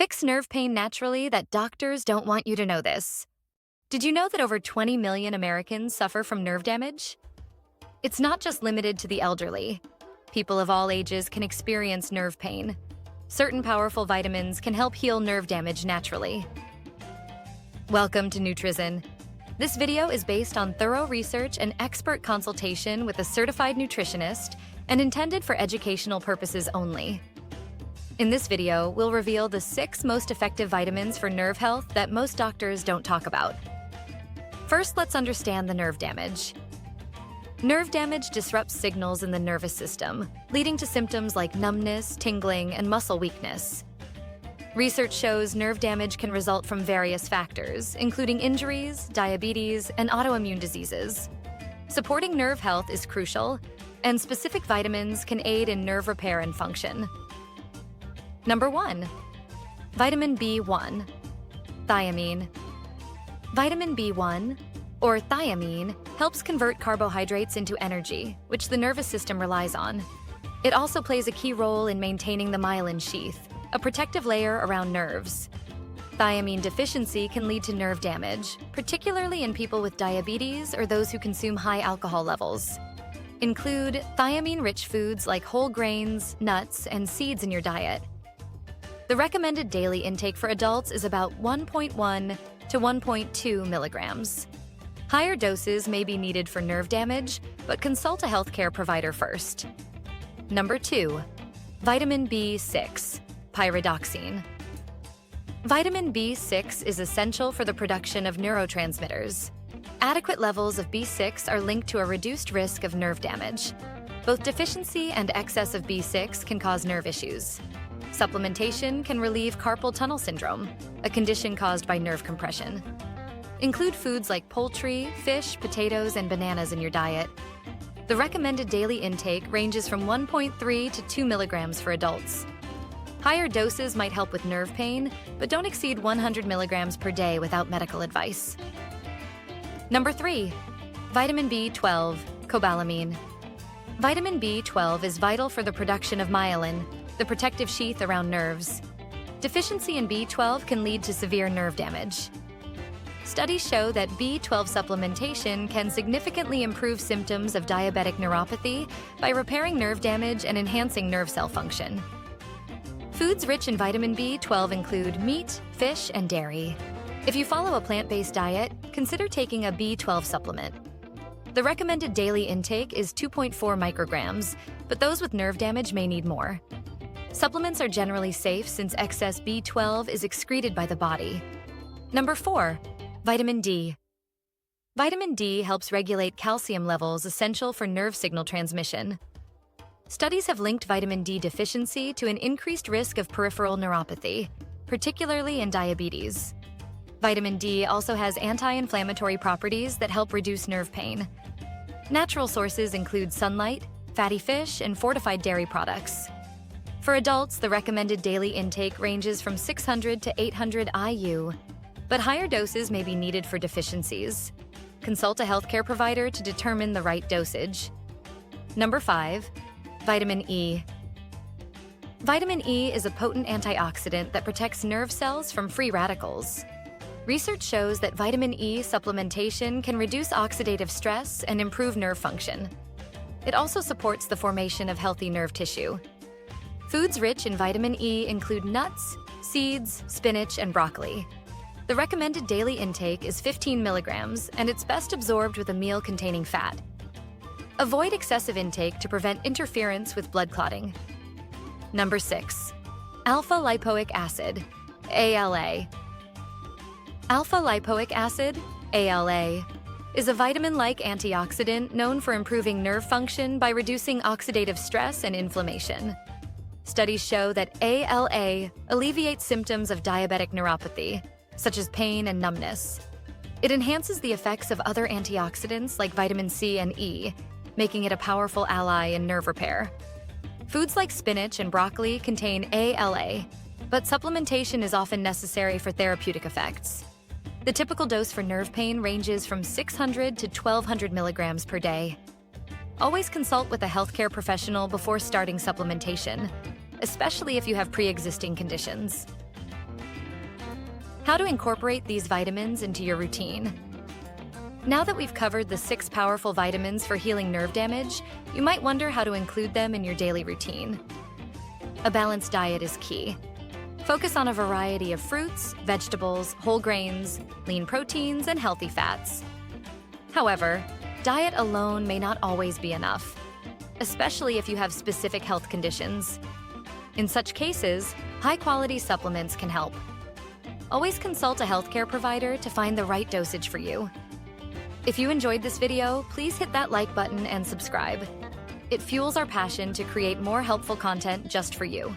Fix nerve pain naturally that doctors don't want you to know this. Did you know that over 20 million Americans suffer from nerve damage? It's not just limited to the elderly. People of all ages can experience nerve pain. Certain powerful vitamins can help heal nerve damage naturally. Welcome to NUTRIZEN. This video is based on thorough research and expert consultation with a certified nutritionist and intended for educational purposes only. In this video, we'll reveal the 6 most effective vitamins for nerve health that most doctors don't talk about. First, let's understand the nerve damage. Nerve damage disrupts signals in the nervous system, leading to symptoms like numbness, tingling, and muscle weakness. Research shows nerve damage can result from various factors, including injuries, diabetes, and autoimmune diseases. Supporting nerve health is crucial, and specific vitamins can aid in nerve repair and function. Number 1. Vitamin B1. Thiamine. Vitamin B1, or thiamine, helps convert carbohydrates into energy, which the nervous system relies on. It also plays a key role in maintaining the myelin sheath, a protective layer around nerves. Thiamine deficiency can lead to nerve damage, particularly in people with diabetes or those who consume high alcohol levels. Include thiamine-rich foods like whole grains, nuts, and seeds in your diet. The recommended daily intake for adults is about 1.1 to 1.2 milligrams. Higher doses may be needed for nerve damage, but consult a healthcare provider first. Number 2. Vitamin B6, pyridoxine. Vitamin B6 is essential for the production of neurotransmitters. Adequate levels of B6 are linked to a reduced risk of nerve damage. Both deficiency and excess of B6 can cause nerve issues. Supplementation can relieve carpal tunnel syndrome, a condition caused by nerve compression. Include foods like poultry, fish, potatoes, and bananas in your diet. The recommended daily intake ranges from 1.3 to 2 milligrams for adults. Higher doses might help with nerve pain, but don't exceed 100 milligrams per day without medical advice. Number 3. Vitamin B12, cobalamin. Vitamin B12 is vital for the production of myelin, the protective sheath around nerves. Deficiency in B12 can lead to severe nerve damage. Studies show that B12 supplementation can significantly improve symptoms of diabetic neuropathy by repairing nerve damage and enhancing nerve cell function. Foods rich in vitamin B12 include meat, fish, and dairy. If you follow a plant-based diet, consider taking a B12 supplement. The recommended daily intake is 2.4 micrograms, but those with nerve damage may need more. Supplements are generally safe since excess B12 is excreted by the body. Number 4. Vitamin D. Vitamin D helps regulate calcium levels essential for nerve signal transmission. Studies have linked vitamin D deficiency to an increased risk of peripheral neuropathy, particularly in diabetes. Vitamin D also has anti-inflammatory properties that help reduce nerve pain. Natural sources include sunlight, fatty fish, and fortified dairy products. For adults, the recommended daily intake ranges from 600 to 800 IU, but higher doses may be needed for deficiencies. Consult a healthcare provider to determine the right dosage. Number 5. Vitamin E. Vitamin E is a potent antioxidant that protects nerve cells from free radicals. Research shows that vitamin E supplementation can reduce oxidative stress and improve nerve function. It also supports the formation of healthy nerve tissue. Foods rich in vitamin E include nuts, seeds, spinach, and broccoli. The recommended daily intake is 15 milligrams, and it's best absorbed with a meal containing fat. Avoid excessive intake to prevent interference with blood clotting. Number 6. Alpha-lipoic acid, ALA. Alpha-lipoic acid, ALA, is a vitamin-like antioxidant known for improving nerve function by reducing oxidative stress and inflammation. Studies show that ALA alleviates symptoms of diabetic neuropathy, such as pain and numbness. It enhances the effects of other antioxidants like vitamin C and E, making it a powerful ally in nerve repair. Foods like spinach and broccoli contain ALA, but supplementation is often necessary for therapeutic effects. The typical dose for nerve pain ranges from 600 to 1,200 milligrams per day. Always consult with a healthcare professional before starting supplementation, especially if you have pre-existing conditions. How to incorporate these vitamins into your routine. Now that we've covered the 6 powerful vitamins for healing nerve damage, you might wonder how to include them in your daily routine. A balanced diet is key. Focus on a variety of fruits, vegetables, whole grains, lean proteins, and healthy fats. However, diet alone may not always be enough, especially if you have specific health conditions. In such cases, high-quality supplements can help. Always consult a healthcare provider to find the right dosage for you. If you enjoyed this video, please hit that like button and subscribe. It fuels our passion to create more helpful content just for you.